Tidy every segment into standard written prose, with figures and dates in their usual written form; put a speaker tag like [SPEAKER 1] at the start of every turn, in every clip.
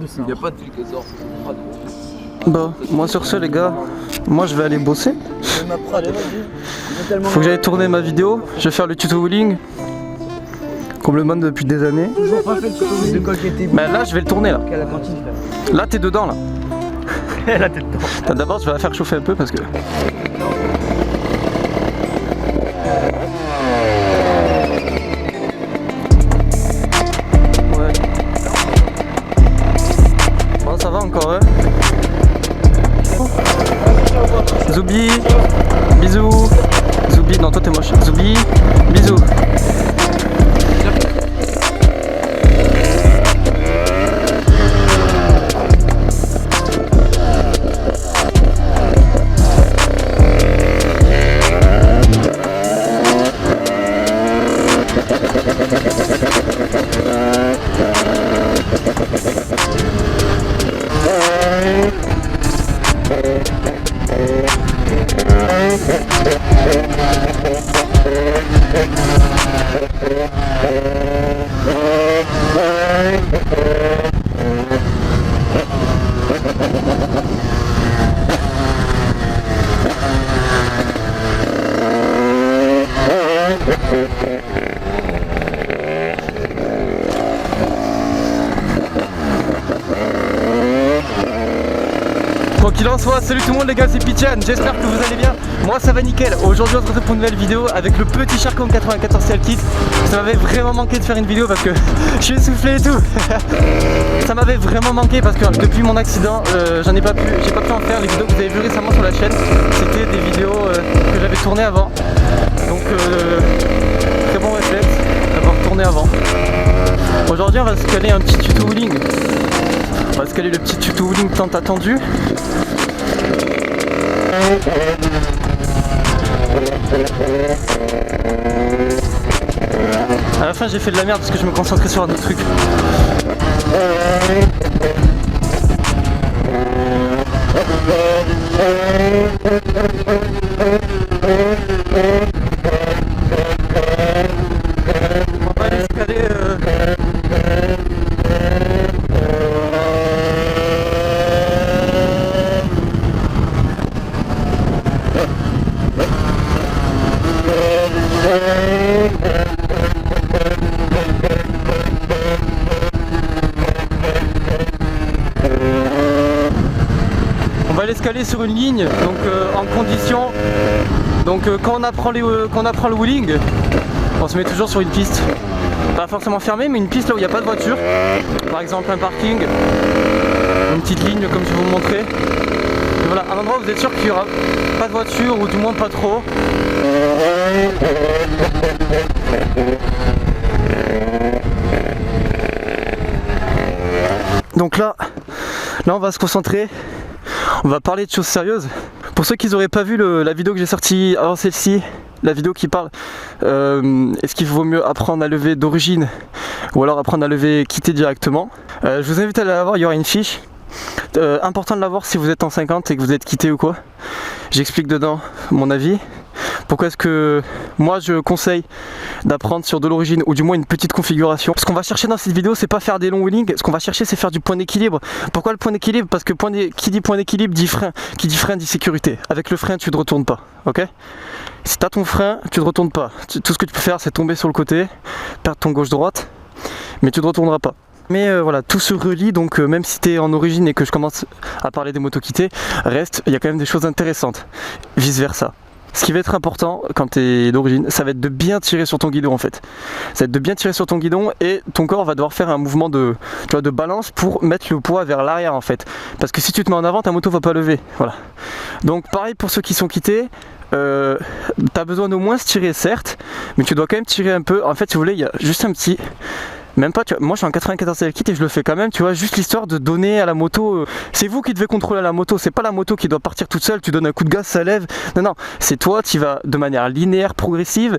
[SPEAKER 1] plus. Il n'y a pas de fil qui sort.
[SPEAKER 2] Bon, moi sur ce les gars, moi je vais aller bosser. Faut que j'aille tourner ma vidéo, je vais faire le tuto wheeling. Qu'on me demande depuis des années.
[SPEAKER 3] Toujours pas fait le tuto de quoi j'étais.
[SPEAKER 2] Mais là je vais le tourner là.
[SPEAKER 3] À la cantine frère.
[SPEAKER 2] Là t'es dedans là.
[SPEAKER 3] Là t'es dedans.
[SPEAKER 2] D'abord je vais la faire chauffer un peu parce que... Ouais. Bon ça va encore hein. Zoubi, bisous. Zoubi, non toi t'es moche. Zoubi, bisous. Quoi qu'il en soit, salut tout le monde les gars, c'est Pichan, j'espère que vous allez bien. Moi ça va nickel. Aujourd'hui on se retrouve pour une nouvelle vidéo avec le petit Sharkon 94 CL Kit. Ça m'avait vraiment manqué de faire une vidéo parce que je suis essoufflé et tout. Ça m'avait vraiment manqué parce que depuis mon accident, j'ai pas pu en faire. Les vidéos que vous avez vues récemment sur la chaîne, c'était des vidéos que j'avais tournées avant. Donc très bon réflexe d'avoir tourné avant. Aujourd'hui on va se caler un petit tuto wheeling. On va se caler le petit tuto wheeling tant attendu. À la fin j'ai fait de la merde parce que je me concentrais sur un autre truc. On va aller se caler sur une ligne, donc en condition. Donc quand on apprend le wheeling, on se met toujours sur une piste, pas forcément fermée, mais une piste là où il n'y a pas de voiture. Par exemple un parking, une petite ligne comme je vais vous montrer. Et voilà, un endroit où vous êtes sûr qu'il n'y aura pas de voiture ou du moins pas trop. Donc là on va se concentrer. On va parler de choses sérieuses. Pour ceux qui n'auraient pas vu la vidéo que j'ai sortie avant celle-ci, la vidéo qui parle est-ce qu'il vaut mieux apprendre à lever d'origine ou alors apprendre à lever quitter directement, je vous invite à la voir, il y aura une fiche. Important de la voir si vous êtes en 50 et que vous êtes quitté ou quoi. J'explique dedans mon avis. Pourquoi est-ce que moi je conseille d'apprendre sur de l'origine ou du moins une petite configuration. Ce qu'on va chercher dans cette vidéo, c'est pas faire des longs wheelings, ce qu'on va chercher c'est faire du point d'équilibre. Pourquoi le point d'équilibre? Parce que qui dit point d'équilibre dit frein, qui dit frein dit sécurité. Avec le frein tu ne retournes pas, ok? Si tu as ton frein, tu ne retournes pas. Tout ce que tu peux faire c'est tomber sur le côté, perdre ton gauche-droite, mais tu ne retourneras pas. Mais voilà, tout se relie, donc même si tu es en origine et que je commence à parler des motos quittées, reste, il y a quand même des choses intéressantes, vice versa. Ce qui va être important quand tu es d'origine, ça va être de bien tirer sur ton guidon en fait. Ça va être de bien tirer sur ton guidon et ton corps va devoir faire un mouvement de balance pour mettre le poids vers l'arrière en fait. Parce que si tu te mets en avant, ta moto va pas lever. Voilà. Donc pareil pour ceux qui sont quittés, tu as besoin d'au moins se tirer certes, mais tu dois quand même tirer un peu. En fait si vous voulez, il y a juste un petit... Même pas, tu vois, moi je suis en 94 CL Kit et je le fais quand même, tu vois, juste l'histoire de donner à la moto, c'est vous qui devez contrôler la moto, c'est pas la moto qui doit partir toute seule, tu donnes un coup de gaz, ça lève, non, c'est toi, tu vas de manière linéaire, progressive,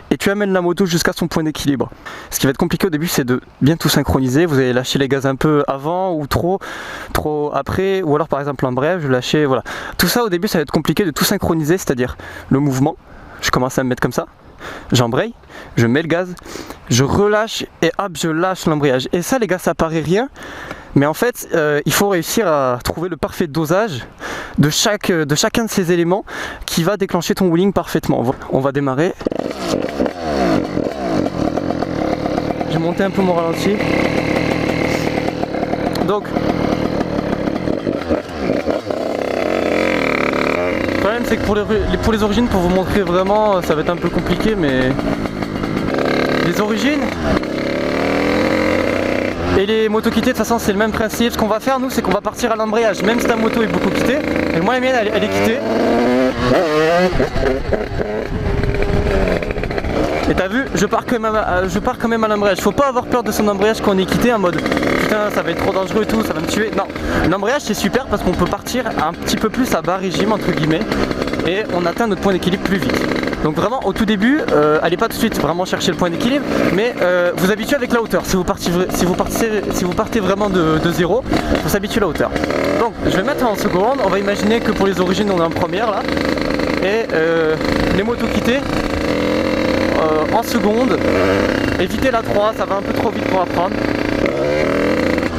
[SPEAKER 2] et tu amènes la moto jusqu'à son point d'équilibre. Ce qui va être compliqué au début, c'est de bien tout synchroniser, vous allez lâcher les gaz un peu avant ou trop après, ou alors par exemple en bref, je lâchais, voilà. Tout ça au début, ça va être compliqué de tout synchroniser, c'est-à-dire le mouvement, je commence à me mettre comme ça, j'embraye, je mets le gaz, je relâche et hop, je lâche l'embrayage. Et ça les gars, ça paraît rien, mais en fait il faut réussir à trouver le parfait dosage de chacun de ces éléments qui va déclencher ton wheeling parfaitement. On va démarrer. J'ai monté un peu mon ralenti. Donc le problème c'est que pour les origines, pour vous montrer vraiment, ça va être un peu compliqué, mais les origines et les motos quittées de toute façon c'est le même principe. Ce qu'on va faire nous, c'est qu'on va partir à l'embrayage, même si ta moto est beaucoup quittée. Et moi la mienne elle est quittée. Et t'as vu, je pars quand même à l'embrayage. Faut pas avoir peur de son embrayage quand on est quitté en mode putain ça va être trop dangereux et tout, ça va me tuer. Non, l'embrayage c'est super parce qu'on peut partir un petit peu plus à bas régime entre guillemets et on atteint notre point d'équilibre plus vite. Donc vraiment au tout début, allez pas tout de suite vraiment chercher le point d'équilibre, mais vous habituez avec la hauteur. Si vous partez vraiment de zéro, faut s'habituer à la hauteur. Donc je vais mettre en seconde, on va imaginer que pour les origines on est en première là, et les motos quittées en seconde, évitez la 3, ça va un peu trop vite pour apprendre.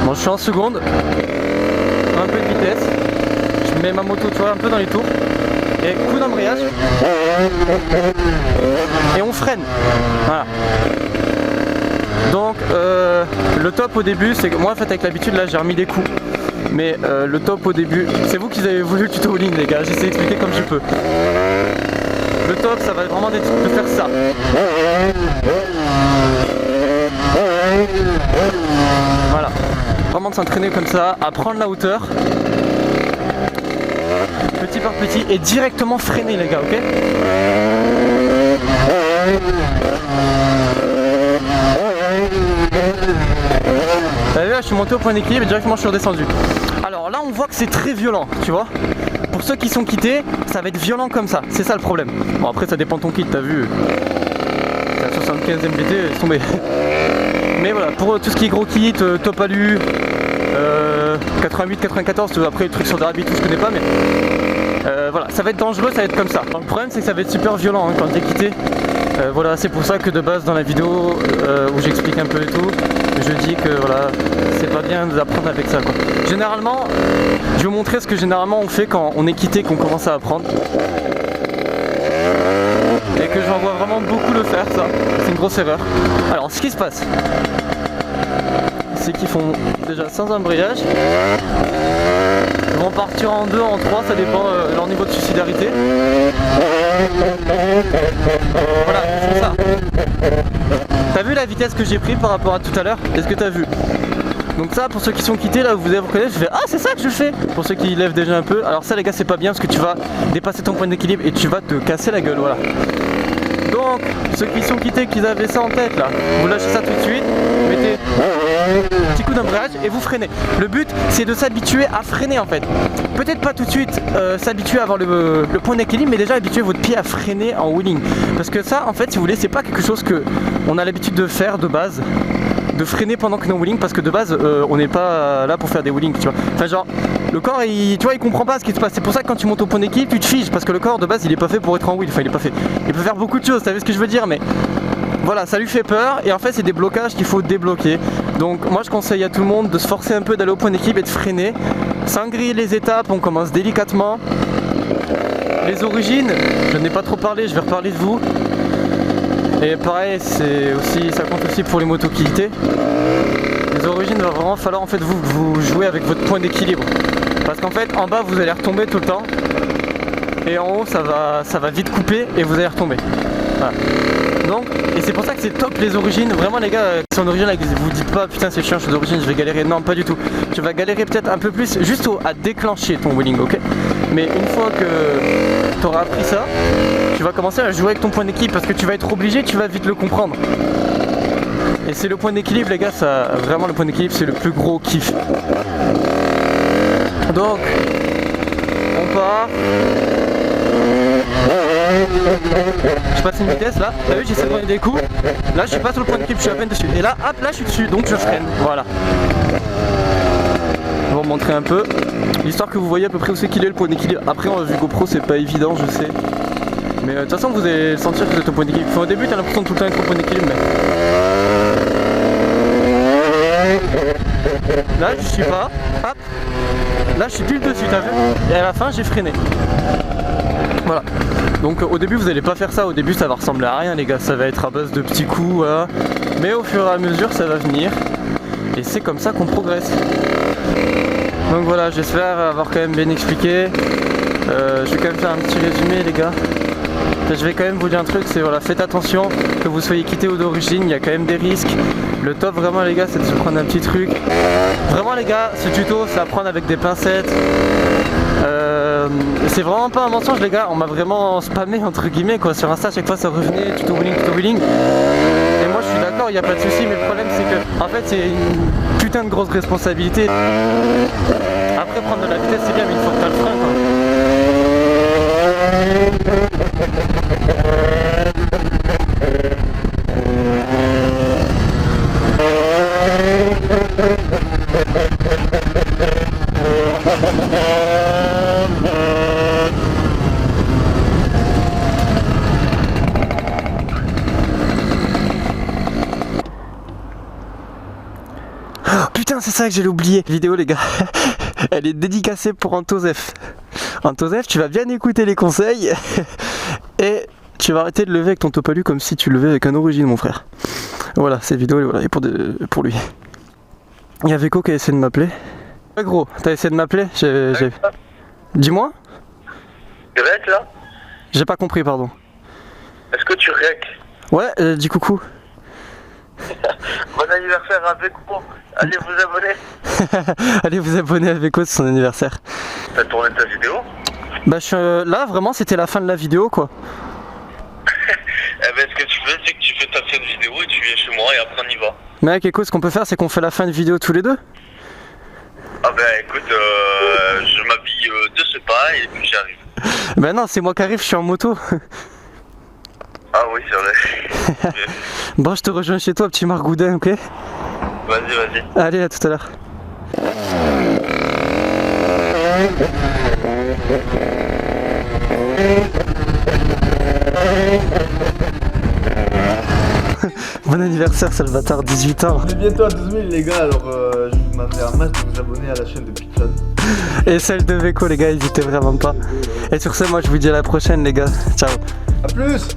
[SPEAKER 2] Bon, je suis en seconde, un peu de vitesse, je mets ma moto tu vois un peu dans les tours, et coup d'embrayage, et on freine, voilà. Donc le top au début, c'est que moi en fait avec l'habitude là j'ai remis des coups, mais le top au début, c'est vous qui avez voulu le tuto wheeling les gars, j'essaie d'expliquer comme je peux. Le top, ça va vraiment être de faire ça. Voilà. Vraiment de s'entraîner comme ça, à prendre la hauteur. Petit par petit et directement freiner les gars, ok? T'as vu là, je suis monté au point d'équilibre et directement je suis redescendu. Alors là, on voit que c'est très violent, tu vois? Pour ceux qui sont quittés, ça va être violent comme ça, c'est ça le problème. Bon après ça dépend de ton kit, t'as vu, t'as 75 MBT, laisse tomber. Mais voilà, pour tout ce qui est gros kit, top alu, 88, 94, après le truc sur Derby, tout je connais pas, mais voilà, ça va être dangereux, ça va être comme ça. Alors, le problème c'est que ça va être super violent hein, quand t'es quitté. Voilà, c'est pour ça que de base dans la vidéo où j'explique un peu et tout, je dis que voilà, c'est pas bien d'apprendre avec ça quoi. Généralement, je vais vous montrer ce que généralement on fait quand on est quitté, qu'on commence à apprendre. Et que j'en vois vraiment beaucoup le faire ça, c'est une grosse erreur. Alors ce qui se passe, c'est qu'ils font déjà sans embrayage. Ils vont partir en 2, en 3, ça dépend de leur niveau de suicidarité. Voilà, ils font ça. T'as vu la vitesse que j'ai pris par rapport à tout à l'heure? Est-ce que t'as vu? Donc ça, pour ceux qui sont quittés, là vous allez reconnaître, je fais ah c'est ça que je fais. Pour ceux qui lèvent déjà un peu, alors ça les gars c'est pas bien parce que tu vas dépasser ton point d'équilibre et tu vas te casser la gueule, voilà. Donc, ceux qui sont quittés, qui avaient ça en tête là, vous lâchez ça tout de suite, mettez un petit coup d'embrayage et vous freinez. Le but c'est de s'habituer à freiner en fait. Peut-être pas tout de suite s'habituer à avoir le point d'équilibre, mais déjà habituer votre pied à freiner en wheeling. Parce que ça en fait, si vous voulez, c'est pas quelque chose que on a l'habitude de faire de base, de freiner pendant que nous wheeling, parce que de base on n'est pas là pour faire des wheelings, tu vois. Enfin genre le corps tu vois il comprend pas ce qui se passe. C'est pour ça que quand tu montes au point d'équilibre tu te figes, parce que le corps de base il est pas fait pour être en wheel, enfin il est pas fait. Il peut faire beaucoup de choses, t'as vu ce que je veux dire, mais voilà, ça lui fait peur et en fait c'est des blocages qu'il faut débloquer. Donc moi je conseille à tout le monde de se forcer un peu, d'aller au point d'équilibre et de freiner. Sans griller les étapes, on commence délicatement. Les origines, je n'ai pas trop parlé, je vais reparler de vous. Et pareil, c'est aussi, ça compte aussi pour les motos quittés. Les origines, il va vraiment falloir en fait vous jouer avec votre point d'équilibre. Parce qu'en fait en bas vous allez retomber tout le temps. Et en haut ça va vite couper et vous allez retomber. Voilà. Donc, et c'est pour ça que c'est top les origines. Vraiment les gars qui sont en origine, vous dites pas putain c'est chiant je suis d'origine, je vais galérer. Non pas du tout. Tu vas galérer peut-être un peu plus juste à déclencher ton wheeling, ok. Mais une fois que tu auras appris ça, tu vas commencer à jouer avec ton point d'équilibre parce que tu vas être obligé, tu vas vite le comprendre. Et c'est le point d'équilibre les gars, ça, vraiment le point d'équilibre c'est le plus gros kiff. Donc, on part. Je passe une vitesse là, t'as vu j'essaie de prendre des coups. Là je suis pas sur le point d'équilibre, je suis à peine dessus. Et là hop, là je suis dessus, donc je freine, voilà. Je vais vous montrer un peu, histoire que vous voyez à peu près où c'est qu'il est le point d'équilibre. Après en vue GoPro c'est pas évident, je sais. Mais de toute façon vous allez sentir que vous êtes au point d'équilibre. Enfin, au début t'as l'impression de tout le temps être au point d'équilibre mais... Là je suis pas, hop. Là je suis pile dessus, t'as vu? Et à la fin j'ai freiné. Voilà. Donc au début vous allez pas faire ça, au début ça va ressembler à rien les gars, ça va être à base de petits coups, voilà. Mais au fur et à mesure ça va venir. Et c'est comme ça qu'on progresse. Donc voilà, j'espère avoir quand même bien expliqué. Je vais quand même faire un petit résumé les gars. Je vais quand même vous dire un truc, c'est voilà, faites attention, que vous soyez quitté ou d'origine, il y a quand même des risques. Le top vraiment les gars c'est de se prendre un petit truc. Vraiment les gars, ce tuto c'est à prendre avec des pincettes. C'est vraiment pas un mensonge les gars, on m'a vraiment spammé entre guillemets quoi, sur Insta à chaque fois ça revenait, tuto wheeling. Et moi je suis d'accord, il n'y a pas de souci, mais le problème c'est que en fait c'est une putain de grosse responsabilité. Après prendre de la vitesse c'est bien mais il faut que t'as le frein quoi. Putain c'est ça que j'allais oublier. Vidéo les gars, elle est dédicacée pour Antozef. Antozef, tu vas bien écouter les conseils et tu vas arrêter de lever avec ton topalu comme si tu levais avec un origine mon frère. Voilà, cette vidéo voilà, est pour lui. Il y a Veko qui a essayé de m'appeler. Ouais gros, t'as essayé de m'appeler? Dis-moi.
[SPEAKER 1] Tu rec là?
[SPEAKER 2] J'ai pas compris pardon.
[SPEAKER 1] Est-ce que tu rec?
[SPEAKER 2] Ouais, dis coucou.
[SPEAKER 1] Bon anniversaire à Veko. Allez vous abonner.
[SPEAKER 2] Allez vous abonner à Veko, c'est son anniversaire.
[SPEAKER 1] T'as tourné ta vidéo?
[SPEAKER 2] Bah là vraiment c'était la fin de la vidéo quoi.
[SPEAKER 1] Eh ben ce que tu fais c'est que tu fais ta fin de vidéo et tu viens chez moi et après on y va.
[SPEAKER 2] Mec écoute, ce qu'on peut faire c'est qu'on fait la fin de vidéo tous les deux.
[SPEAKER 1] Ah ben écoute, je m'habille de ce pas et puis j'arrive.
[SPEAKER 2] Bah non, c'est moi qui arrive, je suis en moto.
[SPEAKER 1] Ah oui c'est vrai.
[SPEAKER 2] Bon je te rejoins chez toi petit margoudin, ok?
[SPEAKER 1] Vas-y.
[SPEAKER 2] Allez à tout à l'heure. Bon anniversaire Salvatore, 18 ans.
[SPEAKER 3] On est bientôt à 12 000 les gars, alors je vous demande un max de vous abonner à la chaîne de Pixel.
[SPEAKER 2] Et celle de Veko les gars, n'hésitez vraiment pas. Et sur ce moi je vous dis à la prochaine les gars, ciao.
[SPEAKER 3] A plus.